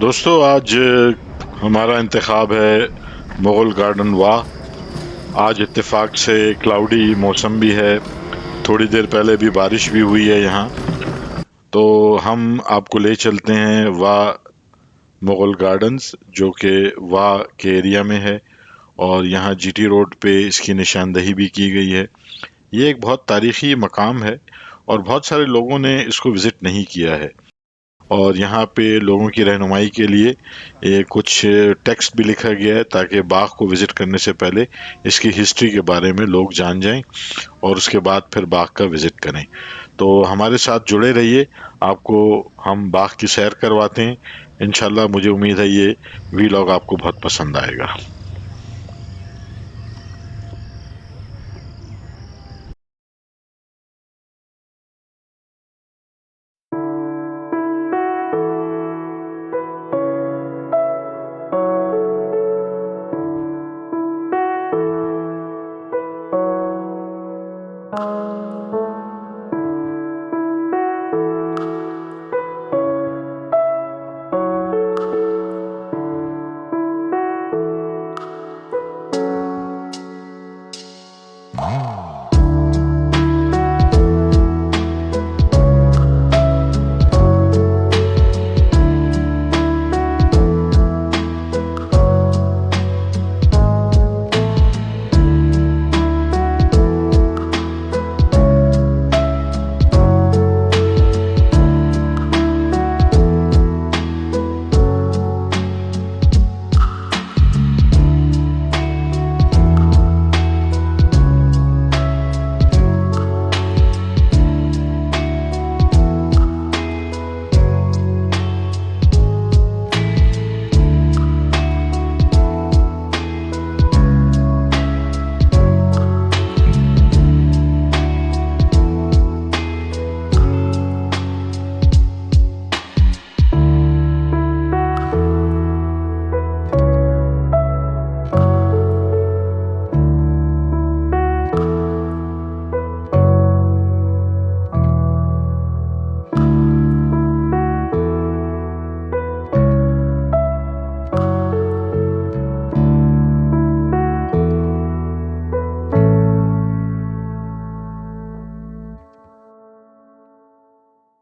دوستو آج ہمارا انتخاب ہے مغل گارڈن واہ۔ آج اتفاق سے کلاؤڈی موسم بھی ہے، تھوڑی دیر پہلے بھی بارش بھی ہوئی ہے یہاں، تو ہم آپ کو لے چلتے ہیں واہ مغل گارڈنز، جو کہ واہ کے ایریا میں ہے، اور یہاں جی ٹی روڈ پہ اس کی نشاندہی بھی کی گئی ہے۔ یہ ایک بہت تاریخی مقام ہے اور بہت سارے لوگوں نے اس کو وزٹ نہیں کیا ہے، اور یہاں پہ لوگوں کی رہنمائی کے لیے کچھ ٹیکسٹ بھی لکھا گیا ہے تاکہ باغ کو وزٹ کرنے سے پہلے اس کی ہسٹری کے بارے میں لوگ جان جائیں اور اس کے بعد پھر باغ کا وزٹ کریں۔ تو ہمارے ساتھ جڑے رہیے، آپ کو ہم باغ کی سیر کرواتے ہیں۔ انشاءاللہ مجھے امید ہے یہ ویلاگ آپ کو بہت پسند آئے گا۔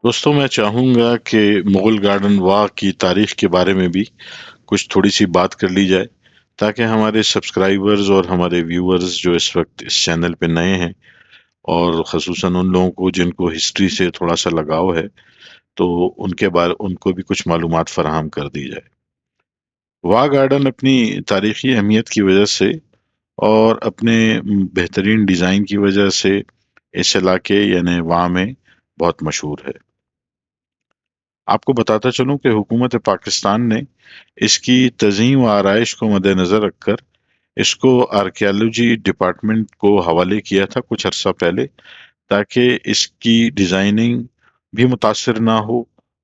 دوستوں میں چاہوں گا کہ مغل گارڈن واہ کی تاریخ کے بارے میں بھی کچھ تھوڑی سی بات کر لی جائے، تاکہ ہمارے سبسکرائبرز اور ہمارے ویورز جو اس وقت اس چینل پہ نئے ہیں، اور خصوصاً ان لوگوں کو جن کو ہسٹری سے تھوڑا سا لگاؤ ہے، تو ان کے بارے ان کو بھی کچھ معلومات فراہم کر دی جائے۔ واہ گارڈن اپنی تاریخی اہمیت کی وجہ سے اور اپنے بہترین ڈیزائن کی وجہ سے اس علاقے یعنی واہ میں بہت مشہور ہے۔ آپ کو بتاتا چلوں کہ حکومت پاکستان نے اس کی تزئین و آرائش کو مد نظر رکھ کر اس کو آرکیالوجی ڈپارٹمنٹ کو حوالے کیا تھا کچھ عرصہ پہلے، تاکہ اس کی ڈیزائننگ بھی متاثر نہ ہو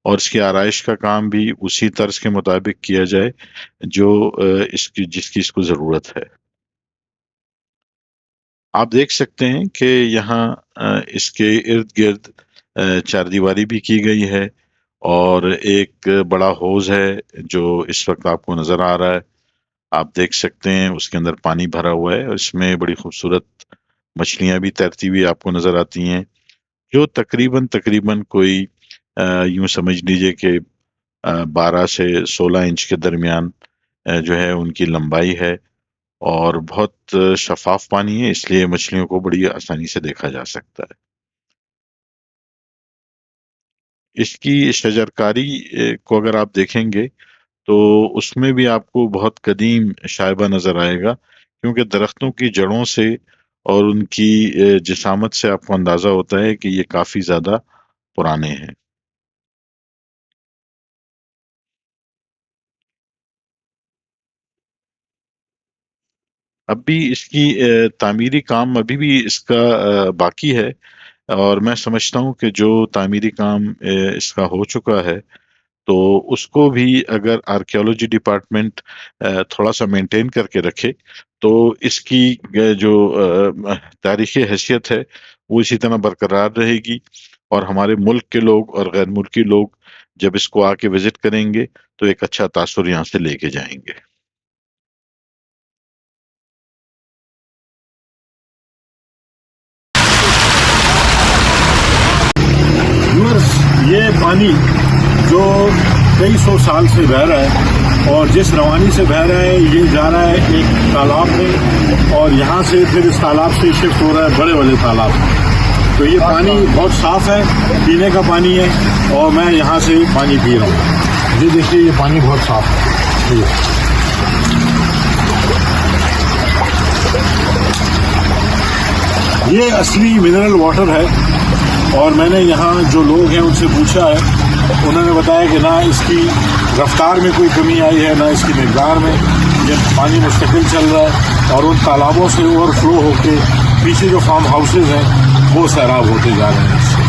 اور اس کی آرائش کا کام بھی اسی طرز کے مطابق کیا جائے جو جس کی اس کو ضرورت ہے۔ آپ دیکھ سکتے ہیں کہ یہاں اس کے ارد گرد چار دیواری بھی کی گئی ہے، اور ایک بڑا حوض ہے جو اس وقت آپ کو نظر آ رہا ہے۔ آپ دیکھ سکتے ہیں اس کے اندر پانی بھرا ہوا ہے، اور اس میں بڑی خوبصورت مچھلیاں بھی تیرتی ہوئی آپ کو نظر آتی ہیں، جو تقریباً کوئی یوں سمجھ لیجئے کہ 12 سے 16 انچ کے درمیان جو ہے ان کی لمبائی ہے، اور بہت شفاف پانی ہے، اس لیے مچھلیوں کو بڑی آسانی سے دیکھا جا سکتا ہے۔ اس کی شجرکاری کو اگر آپ دیکھیں گے تو اس میں بھی آپ کو بہت قدیم شائبہ نظر آئے گا، کیونکہ درختوں کی جڑوں سے اور ان کی جسامت سے آپ کو اندازہ ہوتا ہے کہ یہ کافی زیادہ پرانے ہیں۔ اب بھی اس کی تعمیری کام ابھی بھی اس کا باقی ہے، اور میں سمجھتا ہوں کہ جو تعمیری کام اس کا ہو چکا ہے، تو اس کو بھی اگر آرکیولوجی ڈپارٹمنٹ تھوڑا سا مینٹین کر کے رکھے، تو اس کی جو تاریخی حیثیت ہے وہ اسی طرح برقرار رہے گی، اور ہمارے ملک کے لوگ اور غیر ملکی لوگ جب اس کو آ کے وزٹ کریں گے تو ایک اچھا تاثر یہاں سے لے کے جائیں گے۔ یہ پانی جو کئی سو سال سے بہہ رہا ہے اور جس روانی سے بہہ رہا ہے یہ جا رہا ہے ایک تالاب میں، اور یہاں سے پھر اس تالاب سے شفٹ ہو رہا ہے بڑے والے تالاب میں۔ تو یہ پانی بہت صاف ہے، پینے کا پانی ہے، اور میں یہاں سے پانی پی رہا ہوں۔ یہ دیکھیے یہ پانی بہت صاف ہے۔ یہ اصلی منرل واٹر ہے، اور میں نے یہاں جو لوگ ہیں ان سے پوچھا ہے، انہوں نے بتایا کہ نہ اس کی رفتار میں کوئی کمی آئی ہے، نہ اس کی مقدار میں۔ یہ پانی مستقل چل رہا ہے، اور ان تالابوں سے اوور فلو ہو کے پیچھے جو فارم ہاؤسز ہیں وہ سیراب ہوتے جا رہے ہیں اس سے۔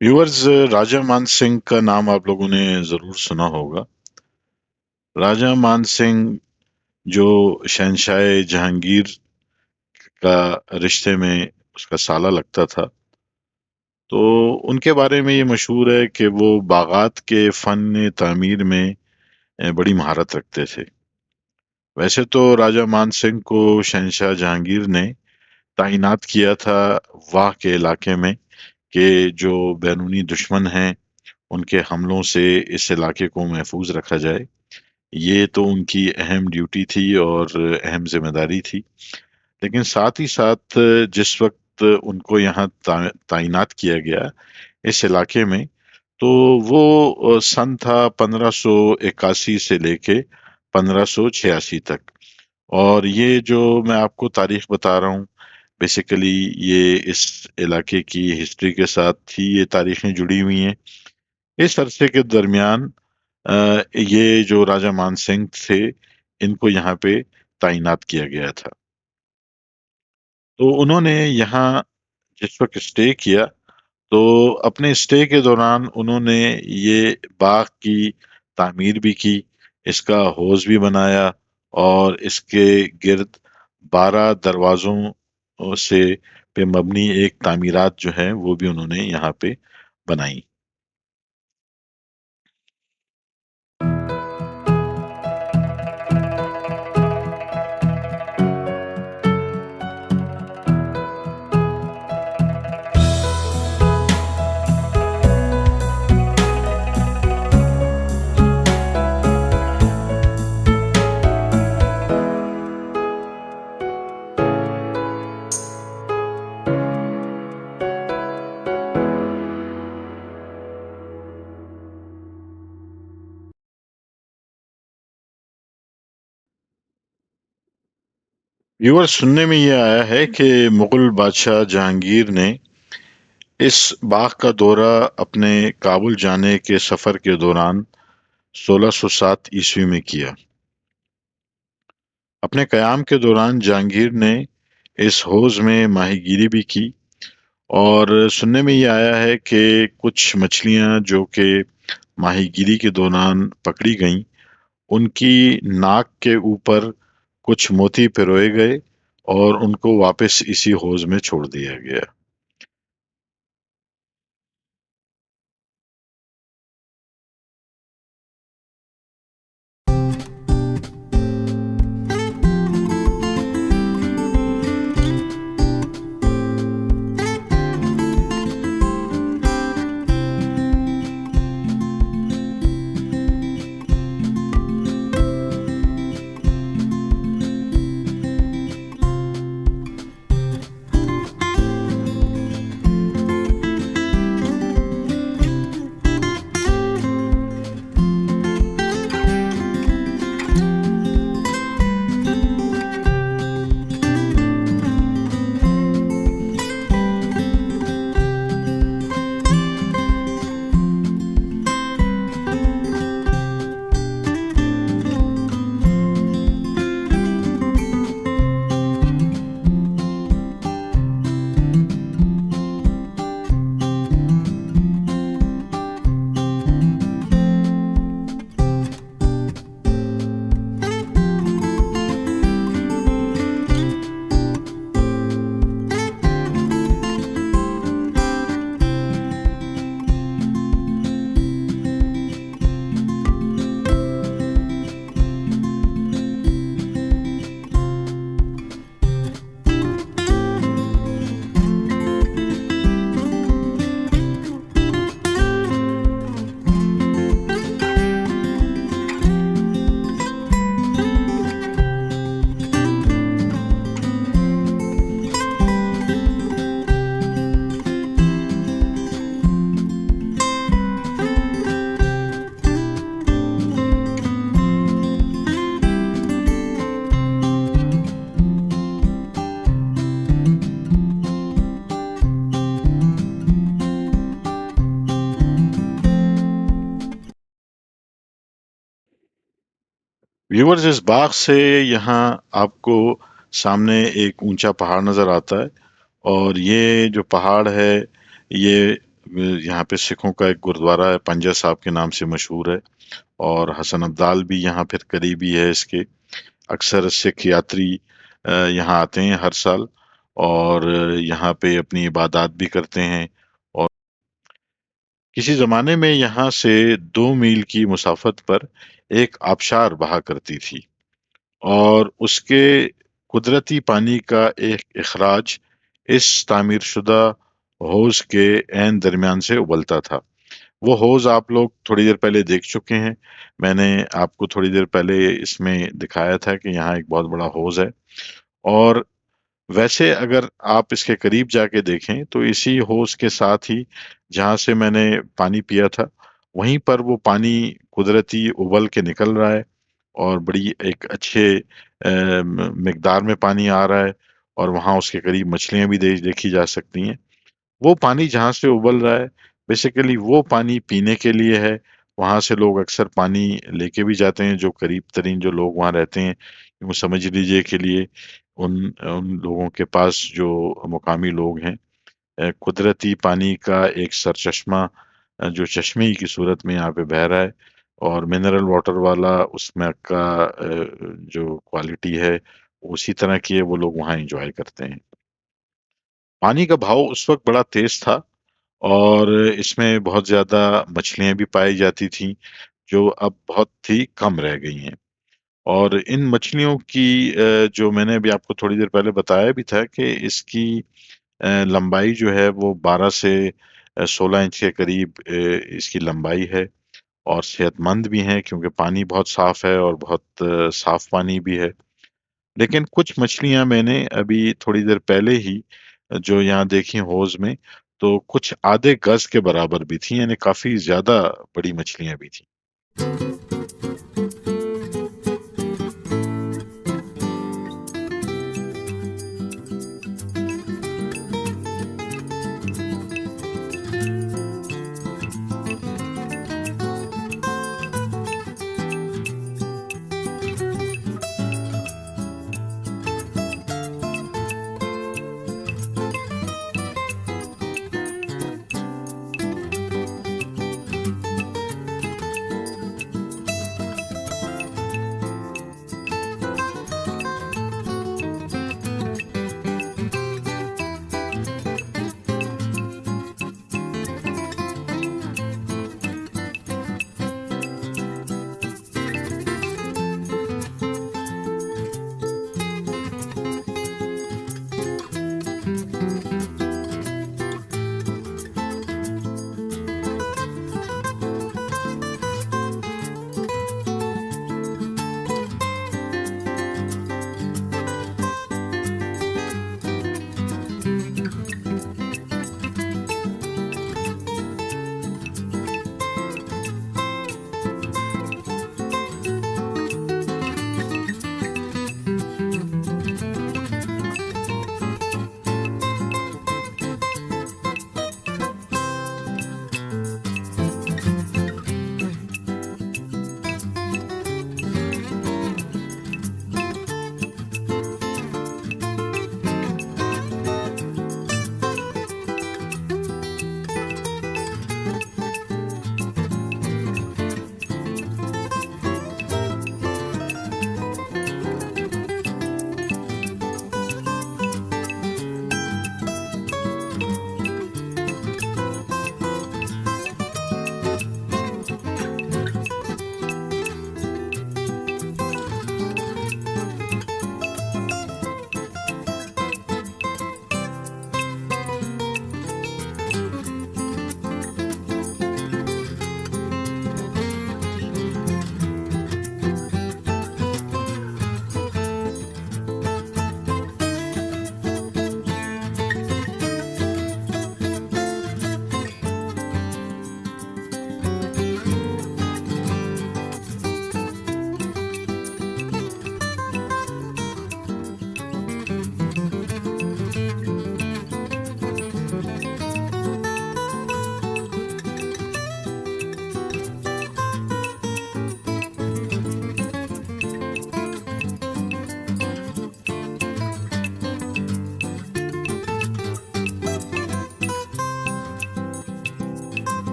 ویورز، راجہ مان سنگھ کا نام آپ لوگوں نے ضرور سنا ہوگا۔ راجہ مان سنگھ جو شہنشاہ جہانگیر کا رشتے میں اس کا سالہ لگتا تھا، تو ان کے بارے میں یہ مشہور ہے کہ وہ باغات کے فن تعمیر میں بڑی مہارت رکھتے تھے۔ ویسے تو راجہ مان سنگھ کو شہنشاہ جہانگیر نے تعینات کیا تھا واہ کے علاقے میں، کہ جو بیرونی دشمن ہیں ان کے حملوں سے اس علاقے کو محفوظ رکھا جائے۔ یہ تو ان کی اہم ڈیوٹی تھی اور اہم ذمہ داری تھی، لیکن ساتھ ہی ساتھ جس وقت ان کو یہاں تعینات کیا گیا اس علاقے میں، تو وہ سن تھا 1581 سے لے کے 1586 تک۔ اور یہ جو میں آپ کو تاریخ بتا رہا ہوں، بیسیکلی یہ اس علاقے کی ہسٹری کے ساتھ ہی یہ تاریخیں جڑی ہوئی ہیں۔ اس عرصے کے درمیان یہ جو راجہ مان سنگھ تھے ان کو یہاں پہ تعینات کیا گیا تھا۔ تو انہوں نے یہاں جس وقت اسٹے کیا، تو اپنے اسٹے کے دوران انہوں نے یہ باغ کی تعمیر بھی کی، اس کا حوض بھی بنایا، اور اس کے گرد 12 دروازوں سے پہ مبنی ایک تعمیرات جو ہیں وہ بھی انہوں نے یہاں پہ بنائی۔ व्यूअर, सुनने में ये आया है कि मुगल बादशाह जहांगीर ने इस बाग का दौरा अपने काबुल जाने के सफर के दौरान 1607 ईस्वी में किया। अपने कयाम के दौरान जहांगीर ने इस हौज में माहीगीरी भी की, और सुनने में ये आया है कि कुछ मछलियां जो कि माहीगीरी के दौरान पकड़ी गईं, उनकी नाक के ऊपर कुछ मोती पिरोए गए और उनको वापस इसी हौज में छोड़ दिया गया। व्यूअर्स, इस बाग से यहाँ आपको सामने एक ऊंचा पहाड़ नजर आता है, और ये जो पहाड़ है ये यहाँ पे सिखों का एक गुरुद्वारा है, पंजा साहब के नाम से मशहूर है। और हसन अब्दाल भी यहाँ फिर करीबी है इसके। अक्सर सिख यात्री यहाँ आते हैं हर साल, और यहाँ पे अपनी इबादत भी करते हैं। और किसी जमाने में यहाँ से 2 मील की मुसाफत पर एक आबशार बहा करती थी, और उसके कुदरती पानी का एक इखराज इस तामीर शुदा हौज के ऐन दरमियान से उबलता था। वो हौज आप लोग थोड़ी देर पहले देख चुके हैं। मैंने आपको थोड़ी देर पहले इसमें दिखाया था कि यहाँ एक बहुत बड़ा हौज है। और वैसे अगर आप इसके करीब जाके देखें तो इसी हौज के साथ ही जहाँ से मैंने पानी पिया था, वहीं पर वो पानी कुदरती उबल के निकल रहा है, और बड़ी एक अच्छे मिकदार में पानी आ रहा है, और वहाँ उसके करीब मछलियां भी देखी जा सकती हैं। वो पानी जहाँ से उबल रहा है, बेसिकली वो पानी पीने के लिए है। वहाँ से लोग अक्सर पानी लेके भी जाते हैं, जो करीब तरीन जो लोग वहाँ रहते हैं, यूँ समझ लीजिए के लिए उन उन लोगों के पास जो मुकामी लोग हैं, कुदरती पानी का एक सरचश्मा जो चश्मे ही की सूरत में यहाँ पे बह रहा है, और मिनरल वाटर वाला उसमें का जो क्वालिटी है उसी तरह की है, वो लोग वहाँ एंजॉय करते हैं। पानी का भाव उस वक्त बड़ा तेज था, और इसमें बहुत ज्यादा मछलियां भी पाई जाती थीं, जो अब बहुत ही कम रह गई हैं। और इन मछलियों की जो मैंने अभी आपको थोड़ी देर पहले बताया भी था कि इसकी लंबाई जो है वो 12 से 16 इंच के करीब इसकी लंबाई है, और सेहतमंद भी हैं क्योंकि पानी बहुत साफ है, और बहुत साफ पानी भी है। लेकिन कुछ मछलियां मैंने अभी थोड़ी देर पहले ही जो यहाँ देखी हौज में, तो कुछ आधे गज के बराबर भी थी, यानी काफी ज्यादा बड़ी मछलियां भी थी।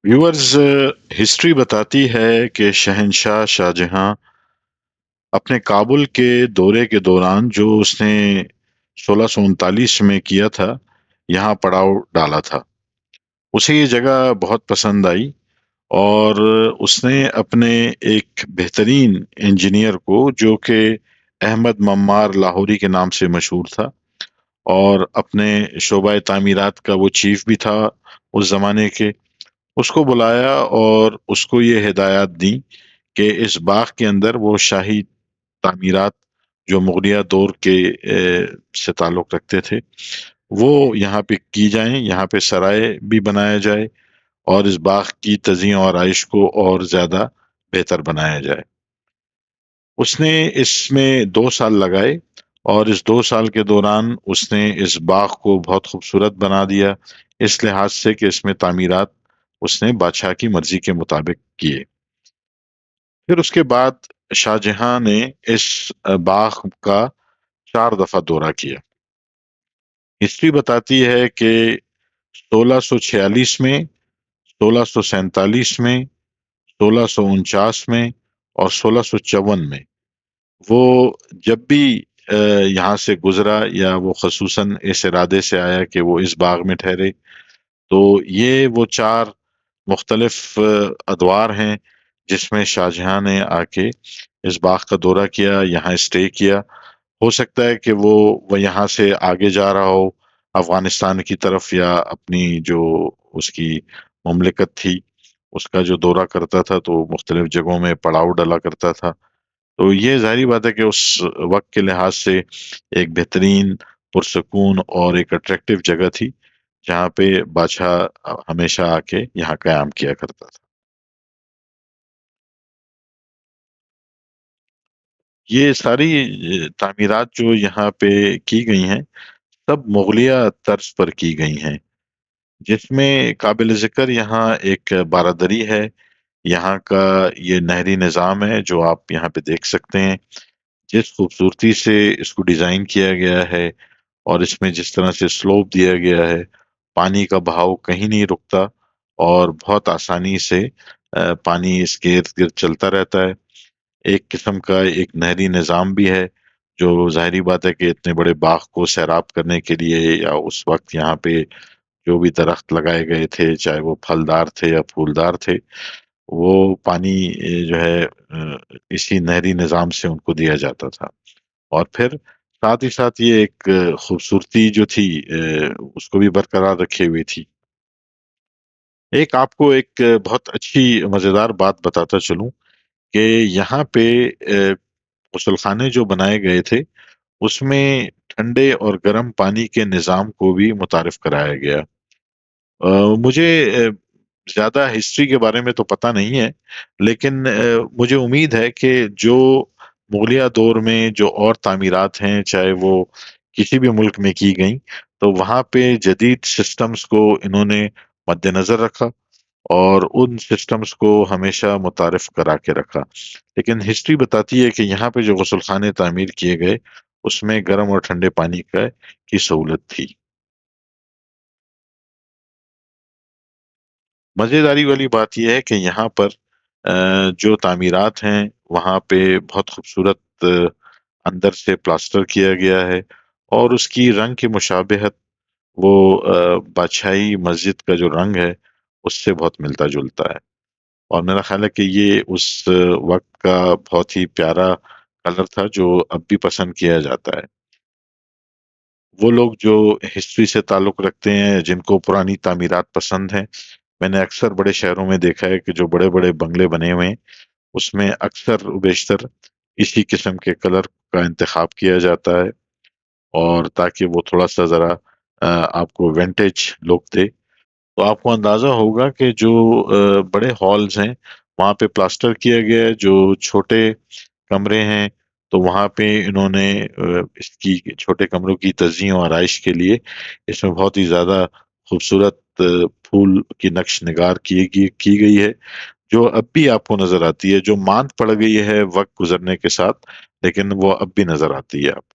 व्यूअर्स, हिस्ट्री बताती है कि शहंशाह शाहजहां अपने काबुल के दौरे के दौरान जो उसने 1639 में किया था, यहाँ पड़ाव डाला था। उसे ये जगह बहुत पसंद आई और उसने अपने एक बेहतरीन इंजीनियर को, जो कि अहमद मम्मार लाहौरी के नाम से मशहूर था और अपने शोबा तामीरात का वो चीफ भी था उस जमाने के, उसको बुलाया और उसको ये हिदायत दी कि इस बाग के अंदर वो शाही तामीरात जो मुगलिया दौर के से ताल्लुक रखते थे वो यहाँ पे की जाएं, यहाँ पे सराय भी बनाया जाए और इस बाग की तज़ीं और आइश को और ज्यादा बेहतर बनाया जाए। उसने इसमें 2 साल लगाए और इस 2 साल के दौरान उसने इस बाग को बहुत खूबसूरत बना दिया, इस लिहाज से कि इसमें तामीरात उसने बादशाह की मर्जी के मुताबिक किए। फिर उसके बाद शाहजहां ने इस बाग का 4 दफा दौरा किया। हिस्ट्री बताती है कि 1646 में, 1647 में, 1649 में और 1654 में वो जब भी यहाँ से गुजरा या वो खसूसन इस इरादे से आया कि वो इस बाग में ठहरे, तो ये वो 4 मुख्तलिफ अदवार हैं जिसमें शाहजहां ने आके इस बाग का दौरा किया, यहाँ स्टे किया। हो सकता है कि वो यहाँ से आगे जा रहा हो अफगानिस्तान की तरफ, या अपनी जो उसकी ममलिकत थी उसका जो दौरा करता था तो मुख्तलिफ जगहों में पड़ाव डाला करता था। तो ये जाहिर बात है कि उस वक्त के लिहाज से एक बेहतरीन, पुरसकून और एक अट्रैक्टिव जगह थी जहाँ पे बादशाह हमेशा आके यहाँ कयाम किया करता था। ये सारी तामीरात जो यहाँ पे की गई हैं सब मुगलिया तर्ज पर की गई हैं, जिसमें काबिल जिक्र यहाँ एक बारादरी है। यहाँ का ये नहरी निज़ाम है जो आप यहाँ पे देख सकते हैं, जिस खूबसूरती से इसको डिजाइन किया गया है और इसमें जिस तरह से स्लोप दिया गया है, पानी का बहाव कहीं नहीं रुकता और बहुत आसानी से पानी इसके इर्द गिर्द चलता रहता है। एक किस्म का एक नहरी निज़ाम भी है जो जाहिर बात है कि इतने बड़े बाग को सैराब करने के लिए, या उस वक्त यहाँ पे जो भी दरख्त लगाए गए थे चाहे वो फलदार थे या फूलदार थे, वो पानी जो है इसी नहरी निज़ाम से उनको दिया जाता था। और फिर साथ ही साथ ये एक खूबसूरती जो थी उसको भी बरकरार रखे हुई थी। एक आपको एक बहुत अच्छी मजेदार बात बताता चलूं कि यहाँ पे गुसलखाने जो बनाए गए थे उसमें ठंडे और गर्म पानी के निज़ाम को भी मुतारिफ कराया गया। मुझे ज्यादा हिस्ट्री के बारे में तो पता नहीं है, लेकिन मुझे उम्मीद है कि जो मुगलिया दौर में जो और तामीरात हैं चाहे वो किसी भी मुल्क में की गई, तो वहाँ पे जदीद सिस्टम्स को इन्होंने मद्देनजर रखा और उन सिस्टम्स को हमेशा मुतारिफ करा के रखा। लेकिन हिस्ट्री बताती है कि यहाँ पे जो गुसलखाने तामीर किए गए उसमें गर्म और ठंडे पानी का की सहूलत थी। मजेदारी वाली बात यह है कि यहाँ पर जो तामीरात हैं वहाँ पे बहुत खूबसूरत अंदर से प्लास्टर किया गया है और उसकी रंग की मुशाबहत वो बादशाही मस्जिद का जो रंग है उससे बहुत मिलता जुलता है। और मेरा ख्याल है कि ये उस वक्त का बहुत ही प्यारा कलर था जो अब भी पसंद किया जाता है। वो लोग जो हिस्ट्री से ताल्लुक रखते हैं, जिनको पुरानी तामीरात पसंद हैं, मैंने अक्सर बड़े शहरों में देखा है कि जो बड़े बड़े बंगले बने हुए हैं उसमें अक्सर बेशतर इसी किस्म के कलर का इंतखाब किया जाता है, और ताकि वो थोड़ा सा जरा आपको विंटेज लुक दे। तो आपको अंदाजा होगा कि जो बड़े हॉल्स हैं वहाँ पे प्लास्टर किया गया है, जो छोटे कमरे हैं तो वहाँ पे इन्होंने इसकी छोटे कमरों की तज़ीं और आराइश के लिए इसमें बहुत ही ज्यादा खूबसूरत फूल की नक्श निगार की गई है, जो अब भी आपको नजर आती है, जो मांद पड़ गई है वक्त गुजरने के साथ, लेकिन वो अब भी नजर आती है आपको।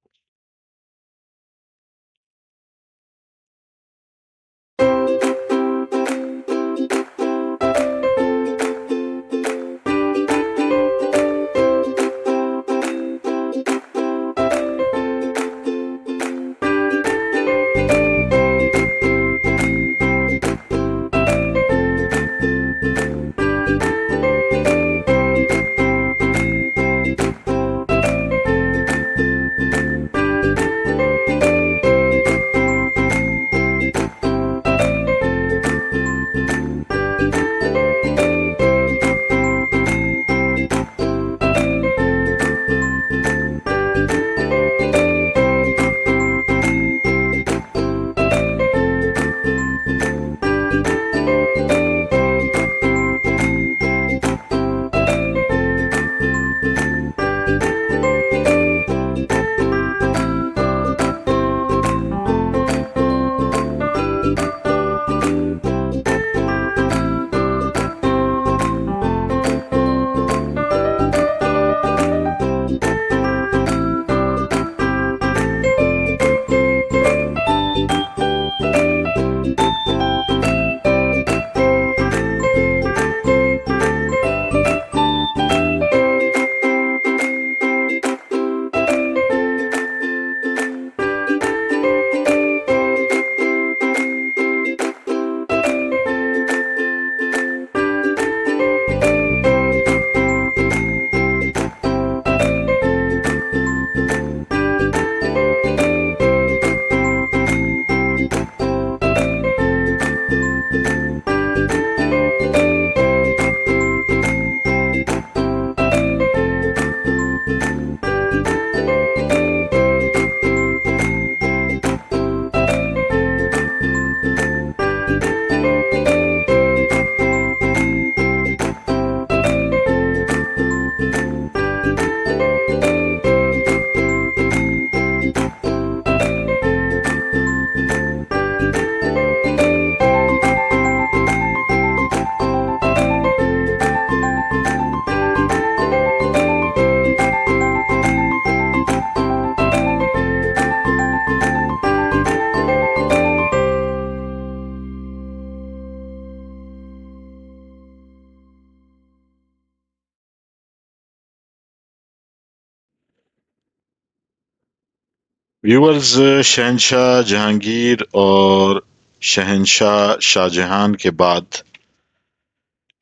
व्यूअर्स, शहनशाह जहांगीर और शहनशाह शाहजहां के बाद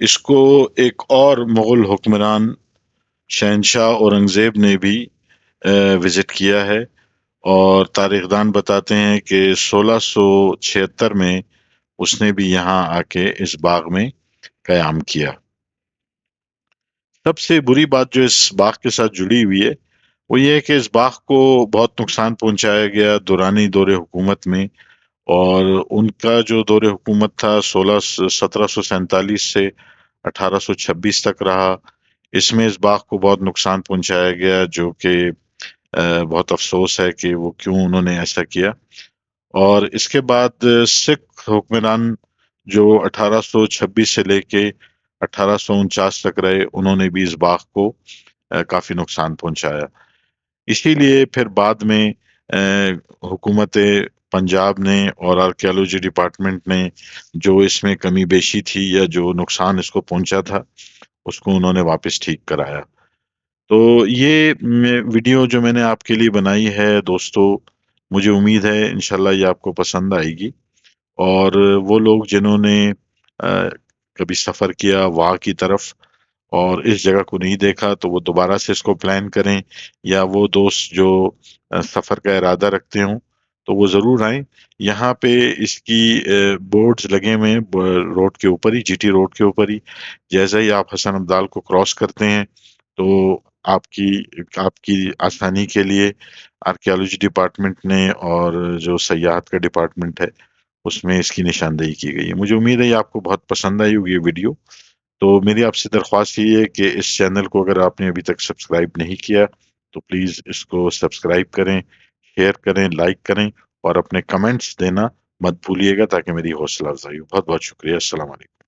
इसको एक और मुगल हुक्मरान शहनशाह औरंगजेब ने भी विजिट किया है। और तारीखदान बताते हैं कि 1676 में उसने भी यहाँ आके इस बाग में कयाम किया। सबसे बुरी बात जो इस बाग के साथ जुड़ी हुई है वो ये है कि इस बाग को बहुत नुकसान पहुंचाया गया दुरानी दौरे हुकूमत में। और उनका जो दौरे हुकूमत था 1747 से 1826 तक रहा। इसमें इस बाग को बहुत नुकसान पहुंचाया गया, जो कि बहुत अफसोस है कि वो क्यों उन्होंने ऐसा किया। और इसके बाद सिख हुक्मरान जो 1826 से लेके 1849 तक रहे, उन्होंने भी इस बाग को काफी नुकसान पहुंचाया। इसीलिए फिर बाद में हुकूमत पंजाब ने और आर्कियोलॉजी डिपार्टमेंट ने जो इसमें कमी बेशी थी या जो नुकसान इसको पहुंचा था, उसको उन्होंने वापस ठीक कराया। तो ये वीडियो जो मैंने आपके लिए बनाई है दोस्तों, मुझे उम्मीद है इंशाल्लाह ये आपको पसंद आएगी। और वो लोग जिन्होंने कभी सफ़र किया वहाँ की तरफ और इस जगह को नहीं देखा, तो वो दोबारा से इसको प्लान करें। या वो दोस्त जो सफ़र का इरादा रखते हों, तो वो ज़रूर आएं। यहाँ पे इसकी बोर्ड्स लगे हुए हैं रोड के ऊपर ही, जीटी रोड के ऊपर ही। जैसे ही आप हसन अब्दाल को क्रॉस करते हैं, तो आपकी आपकी आसानी के लिए आर्कियोलॉजी डिपार्टमेंट ने और जो सयाहत का डिपार्टमेंट है उसमें इसकी निशानदेही की गई है। मुझे उम्मीद है ये आपको बहुत पसंद आई होगी ये वीडियो। तो मेरी आपसे दरख्वास्त ये है कि इस चैनल को अगर आपने अभी तक सब्सक्राइब नहीं किया तो प्लीज़ इसको सब्सक्राइब करें, शेयर करें, लाइक करें और अपने कमेंट्स देना मत भूलिएगा, ताकि मेरी हौसला अफजाई हो। बहुत बहुत शुक्रिया। अस्सलाम वालेकुम।